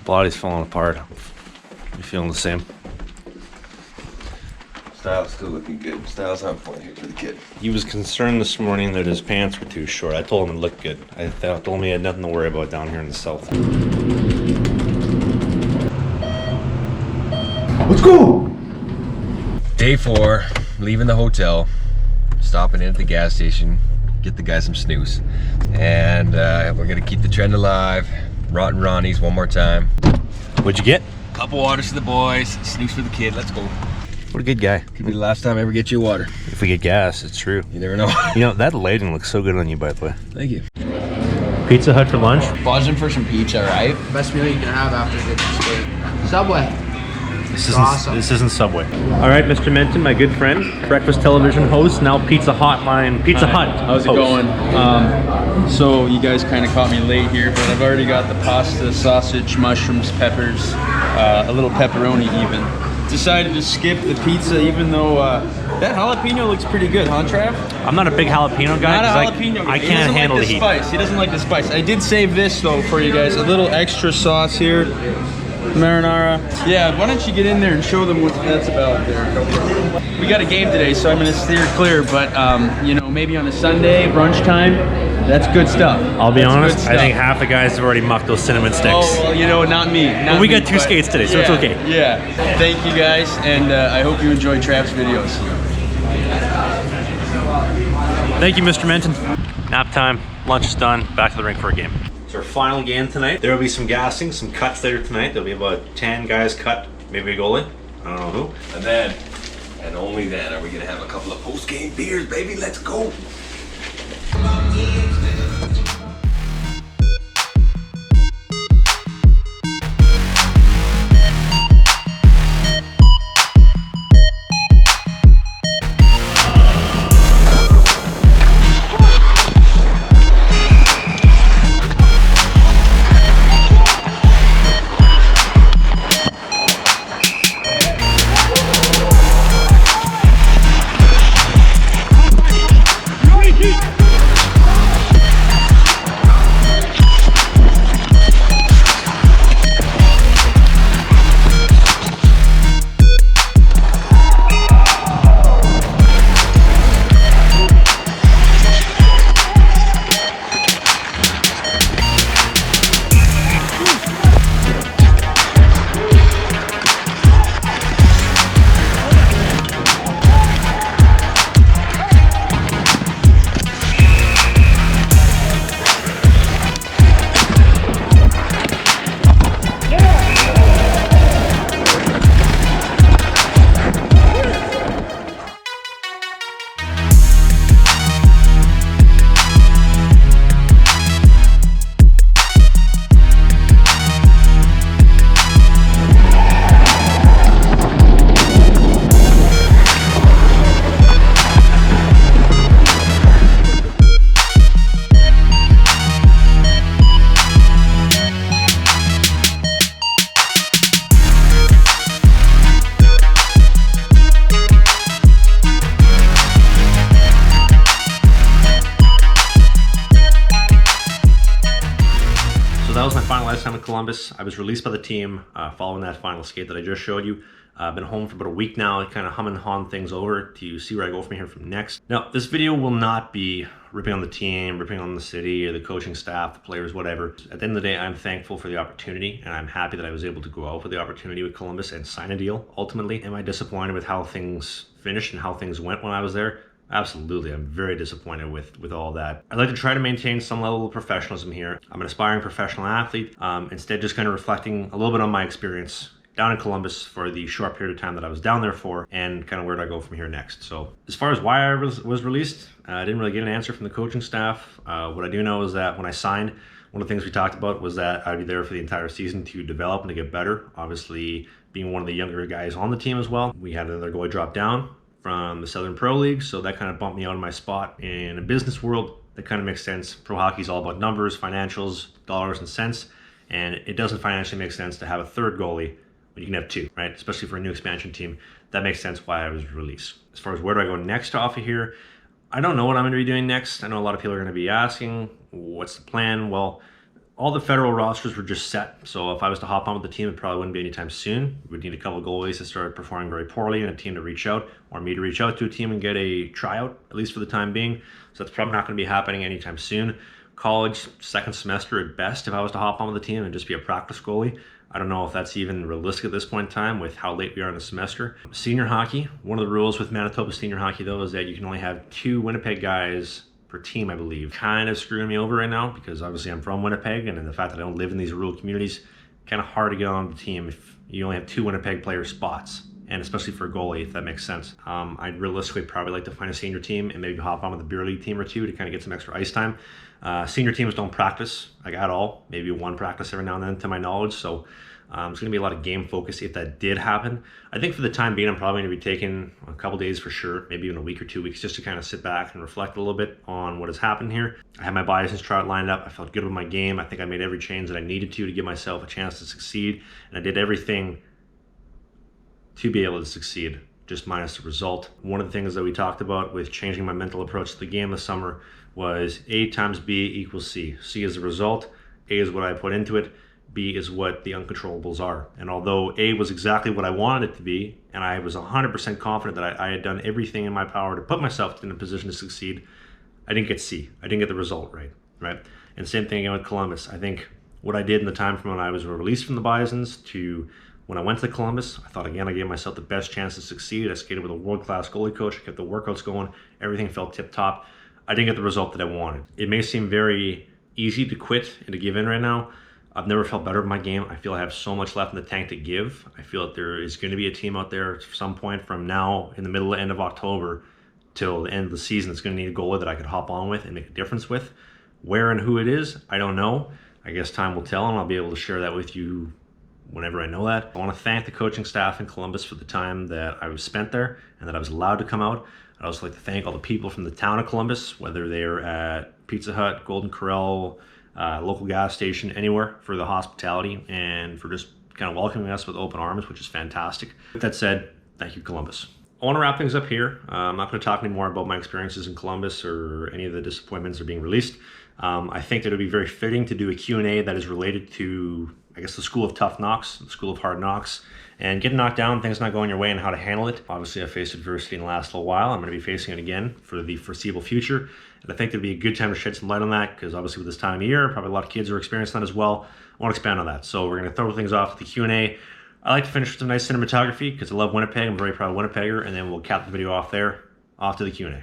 Body's falling apart. You feeling the same? Style's still looking good. Style's on point here for the kid. He was concerned this morning that his pants were too short. I told him it looked good. I told him he had nothing to worry about down here in the south. Let's go! Day 4, leaving the hotel, stopping in at the gas station, get the guy some snooze. And we're gonna keep the trend alive. Rotten Ronnie's one more time. What'd you get? Couple waters for the boys, snooze for the kid, let's go. What a good guy. Could be the last time I ever get you water. If we get gas, it's true. You never know. You know, that lighting looks so good on you, by the way. Thank you. Pizza Hut for lunch? Buzzing for some pizza, right? Best meal you can have after a good skate. Subway. This isn't Subway. All right, Mr. Menton, my good friend, breakfast television host, now Pizza Hut How's it host. going? So you guys kind of caught me late here, but I've already got the pasta, sausage, mushrooms, peppers, a little pepperoni even. Decided to skip the pizza even though that jalapeno looks pretty good, huh, Trav? I'm not a big jalapeno guy. Not a jalapeno guy. I can't handle the heat. Spice. He doesn't like the spice. I did save this though for you guys. A little extra sauce here. Marinara. Yeah, why don't you get in there and show them what that's about there. We got a game today, so I'm gonna steer clear, but you know, maybe on a Sunday, brunch time, that's good stuff. I'll be honest, I think half the guys have already mucked those cinnamon sticks. Oh, well, you know, not me. But we got 2 skates today, so it's okay. Yeah, thank you guys, and I hope you enjoy Trav's videos. Thank you, Mr. Menton. Nap time, lunch is done, back to the rink for a game. It's our final game tonight. There will be some gassing, some cuts later tonight. There'll be about 10 guys cut, maybe a goalie. I don't know who. And then, and only then, are we gonna have a couple of post-game beers, baby, let's go. That was my final last time in Columbus. I was released by the team following that final skate that I just showed you. I've been home for about a week now, kind of humming and hawing things over to see where I go from here from next. Now, this video will not be ripping on the team, ripping on the city or the coaching staff, the players, whatever. At the end of the day, I'm thankful for the opportunity, and I'm happy that I was able to go out for the opportunity with Columbus and sign a deal. Ultimately, am I disappointed with how things finished and how things went when I was there? Absolutely, I'm very disappointed with all that. I'd like to try to maintain some level of professionalism here. I'm an aspiring professional athlete, instead just kind of reflecting a little bit on my experience down in Columbus for the short period of time that I was down there for, and kind of where do I go from here next. So as far as why I was released, I didn't really get an answer from the coaching staff. What I do know is that when I signed, one of the things we talked about was that I'd be there for the entire season to develop and to get better. Obviously, being one of the younger guys on the team as well, we had another goalie drop down from the Southern Pro League, so that kind of bumped me out of my spot in a business world. That kind of makes sense. Pro hockey is all about numbers, financials, dollars and cents, and it doesn't financially make sense to have a third goalie when you can have two, right? Especially for a new expansion team. That makes sense why I was released. As far as where do I go next off of here, I don't know what I'm going to be doing next. I know a lot of people are going to be asking, what's the plan? Well, All the federal rosters were just set, so if I was to hop on with the team, it probably wouldn't be anytime soon. We would need a couple of goalies to start performing very poorly and a team to reach out, or me to reach out to a team and get a tryout, at least for the time being. So that's probably not going to be happening anytime soon. College, second semester at best, if I was to hop on with the team and just be a practice goalie. I don't know if that's even realistic at this point in time with how late we are in the semester. Senior hockey, one of the rules with Manitoba senior hockey though is that you can only have 2 Winnipeg guys per team, I believe. Kind of screwing me over right now because obviously I'm from Winnipeg, and the fact that I don't live in these rural communities, kind of hard to get on the team if you only have 2 Winnipeg player spots, and especially for a goalie, if that makes sense. I'd realistically probably like to find a senior team and maybe hop on with a beer league team or 2 to kind of get some extra ice time. Senior teams don't practice like at all, maybe 1 practice every now and then to my knowledge, so it's going to be a lot of game focus if that did happen. I think for the time being, I'm probably going to be taking a couple days for sure, maybe even a week or 2 weeks, just to kind of sit back and reflect a little bit on what has happened here. I had my biases tryout lined up. I felt good with my game. I think I made every change that I needed to give myself a chance to succeed, and I did everything to be able to succeed, just minus the result. One of the things that we talked about with changing my mental approach to the game this summer was A times B equals C. C is the result, A is what I put into it, B is what the uncontrollables are. And although A was exactly what I wanted it to be, and I was 100% confident that I had done everything in my power to put myself in a position to succeed, I didn't get C. I didn't get the result right? And same thing again with Columbus. I think what I did in the time from when I was released from the Bisons to when I went to Columbus, I thought again I gave myself the best chance to succeed. I skated with a world-class goalie coach. I kept the workouts going. Everything felt tip-top. I didn't get the result that I wanted. It may seem very easy to quit and to give in right now. I've never felt better with my game. I feel I have so much left in the tank to give. I feel that there is going to be a team out there at some point from now in the middle to end of October till the end of the season that's going to need a goalie that I could hop on with and make a difference with. Where and who it is, I don't know. I guess time will tell, and I'll be able to share that with you whenever I know that. I want to thank the coaching staff in Columbus for the time that I was spent there and that I was allowed to come out. I'd also like to thank all the people from the town of Columbus, whether they're at Pizza Hut, Golden Corral, local gas station, anywhere, for the hospitality and for just kind of welcoming us with open arms, which is fantastic. With that said, thank you, Columbus. I want to wrap things up here. I'm not going to talk anymore about my experiences in Columbus or any of the disappointments that are being released. I think that it would be very fitting to do a Q&A that is related to, I guess, the School of Tough Knocks, the School of Hard Knocks, and getting knocked down, things not going your way, and how to handle it. Obviously, I faced adversity in the last little while. I'm going to be facing it again for the foreseeable future. And I think it'd be a good time to shed some light on that, because obviously with this time of year, probably a lot of kids are experiencing that as well. I want to expand on that. So we're going to throw things off to the Q&A. I like to finish with some nice cinematography because I love Winnipeg. I'm a very proud Winnipegger, and then we'll cap the video off there. Off to the Q&A.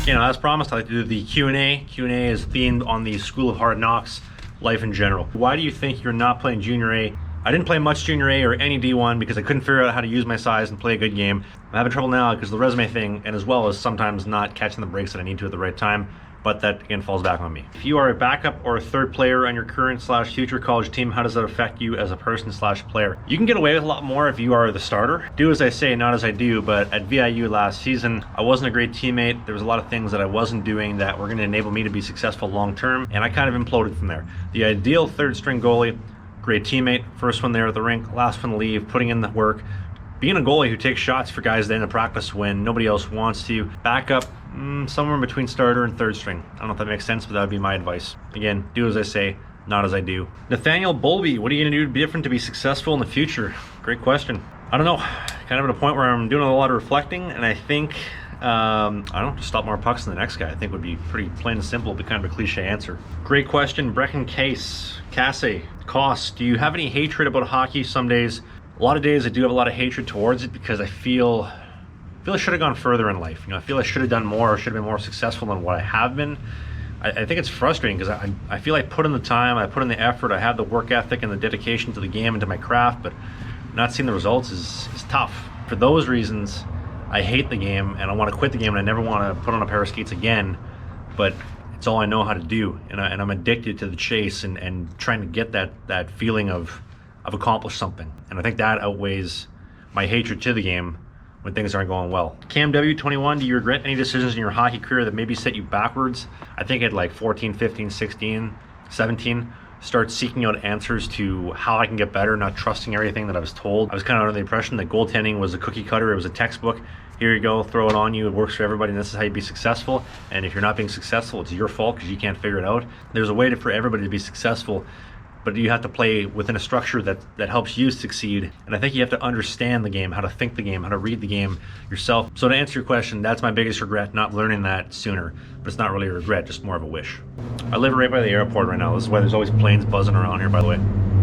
Okay, now as promised, I like to do the Q&A. Q&A is themed on the School of Hard Knocks, life in general. Why do you think you're not playing Junior A? I didn't play much Junior A or any D1 because I couldn't figure out how to use my size and play a good game. I'm having trouble now because of the resume thing, and as well as sometimes not catching the breaks that I need to at the right time. But that again falls back on me. If you are a backup or a third player on your current/future college team, how does that affect you as a person/player? You can get away with a lot more if you are the starter. Do as I say, not as I do, but at VIU last season, I wasn't a great teammate. There was a lot of things that I wasn't doing that were gonna enable me to be successful long-term, and I kind of imploded from there. The ideal third string goalie, great teammate, first one there at the rink, last one to leave, putting in the work, being a goalie who takes shots for guys at the end of practice when nobody else wants to, backup, somewhere in between starter and third string. I don't know if that makes sense, but that would be my advice. Again, do as I say, not as I do. Nathaniel Bolby, what are you gonna do different to be successful in the future? Great question. I don't know, kind of at a point where I'm doing a lot of reflecting, and I think, I don't know, just stop more pucks than the next guy. I think would be pretty plain and simple, but kind of a cliche answer. Great question, Brecken Casse, Koss, do you have any hatred about hockey some days? A lot of days I do have a lot of hatred towards it because I feel I should have gone further in life. You know, I feel I should have done more, or should have been more successful than what I have been. I think it's frustrating because I feel I put in the time, I put in the effort, I have the work ethic and the dedication to the game and to my craft, but not seeing the results is tough. For those reasons, I hate the game and I want to quit the game and I never want to put on a pair of skates again, but it's all I know how to do, and I'm addicted to the chase and trying to get that feeling of accomplished something. And I think that outweighs my hatred to the game when things aren't going well. Cam W21, do you regret any decisions in your hockey career that maybe set you backwards? I think at like 14, 15, 16, 17, start seeking out answers to how I can get better, not trusting everything that I was told. I was kind of under the impression that goaltending was a cookie cutter, it was a textbook. Here you go, throw it on you, it works for everybody, and this is how you be successful. And if you're not being successful, it's your fault because you can't figure it out. There's a way for everybody to be successful, but you have to play within a structure that helps you succeed. And I think you have to understand the game, how to think the game, how to read the game yourself. So to answer your question, that's my biggest regret, not learning that sooner. But it's not really a regret, just more of a wish. I live right by the airport right now. This is why there's always planes buzzing around here, by the way.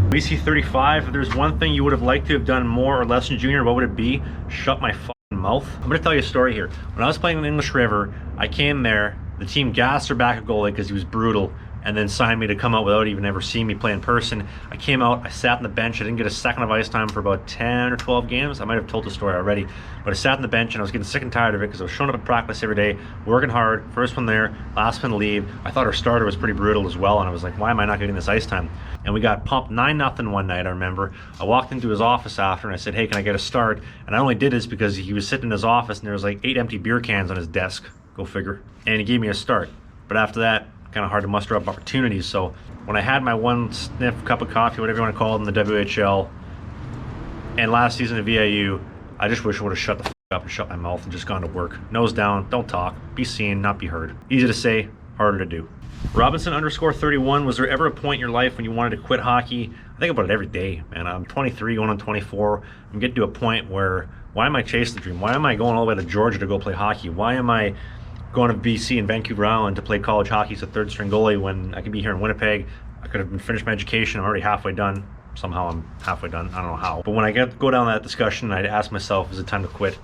BC35, if there's one thing you would have liked to have done more or less in junior, what would it be? Shut my fucking mouth. I'm gonna tell you a story here. When I was playing in English River, I came there, the team gassed their backup goalie because he was brutal, and then signed me to come out without even ever seeing me play in person. I came out, I sat on the bench, I didn't get a second of ice time for about 10 or 12 games. I might have told the story already, but I sat on the bench and I was getting sick and tired of it because I was showing up at practice every day, working hard, first one there, last one to leave. I thought our starter was pretty brutal as well, and I was like, why am I not getting this ice time? And we got pumped 9-0 one night, I remember. I walked into his office after and I said, hey, can I get a start? And I only did this because he was sitting in his office and there was like 8 empty beer cans on his desk, go figure. And he gave me a start. But after that, kind of hard to muster up opportunities. So when I had my one sniff cup of coffee, whatever you want to call it, in the WHL, and last season at VIU, I just wish I would have shut the f up and shut my mouth and just gone to work. Nose down, don't talk, be seen, not be heard. Easy to say, harder to do. Robinson_31, was there ever a point in your life when you wanted to quit hockey? I think about it every day, man. I'm 23, going on 24. I'm getting to a point where, why am I chasing the dream? Why am I going all the way to Georgia to go play hockey? Why am I going to BC and Vancouver Island to play college hockey as a third string goalie when I could be here in Winnipeg? I could have been finished my education. I'm already halfway done. Somehow I'm halfway done. I don't know how. But when I go down that discussion, I'd ask myself, is it time to quit?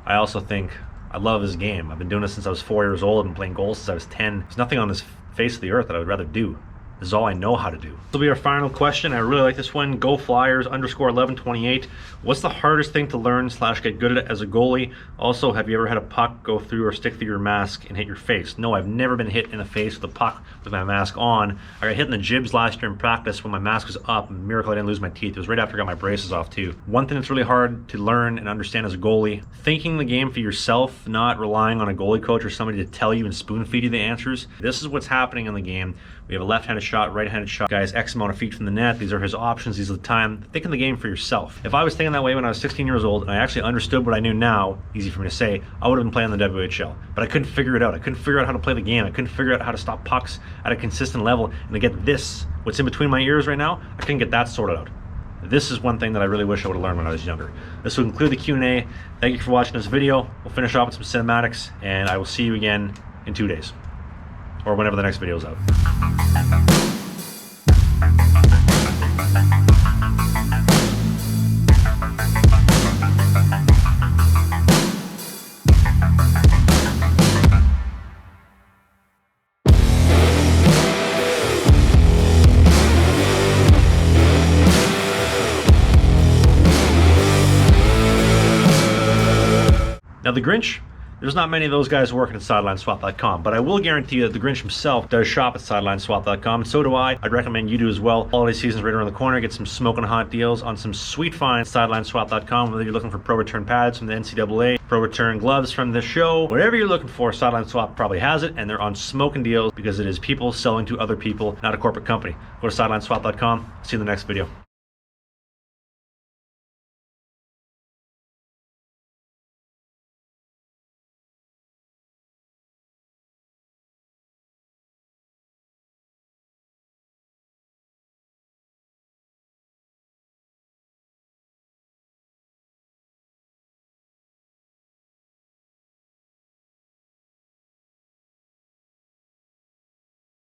I also think I love this game. I've been doing this since I was 4 years old and playing goals since I was 10. There's nothing on this face of the earth that I would rather do. This is all I know how to do. This will be our final question. I really like this one. Go Flyers _1128. What's the hardest thing to learn / get good at as a goalie? Also, have you ever had a puck go through or stick through your mask and hit your face? No, I've never been hit in the face with a puck with my mask on. I got hit in the jibs last year in practice when my mask was up. Miracle I didn't lose my teeth. It was right after I got my braces off too. One thing that's really hard to learn and understand as a goalie, thinking the game for yourself, not relying on a goalie coach or somebody to tell you and spoon feed you the answers. This is what's happening in the game. We have a left-handed shot, right-handed shot. Guys, X amount of feet from the net. These are his options. These are the time. Thinking the game for yourself. If I was thinking that way when I was 16 years old and I actually understood what I knew now, easy for me to say, I would have been playing the WHL. But I couldn't figure it out. I couldn't figure out how to play the game. I couldn't figure out how to stop pucks at a consistent level. And to get this, what's in between my ears right now, I couldn't get that sorted out. This is one thing that I really wish I would have learned when I was younger. This will conclude the Q&A. Thank you for watching this video. We'll finish off with some cinematics, and I will see you again in 2 days. Or whenever the next video is out. Now the Grinch, there's not many of those guys working at sidelineswap.com, but I will guarantee you that the Grinch himself does shop at sidelineswap.com, and so do I. I'd recommend you do as well. Holiday season's right around the corner. Get some smoking hot deals on some sweet finds at sidelineswap.com, whether you're looking for pro return pads from the NCAA, pro return gloves from the show, whatever you're looking for, Sideline Swap probably has it, and they're on smoking deals because it is people selling to other people, not a corporate company. Go to sidelineswap.com. See you in the next video.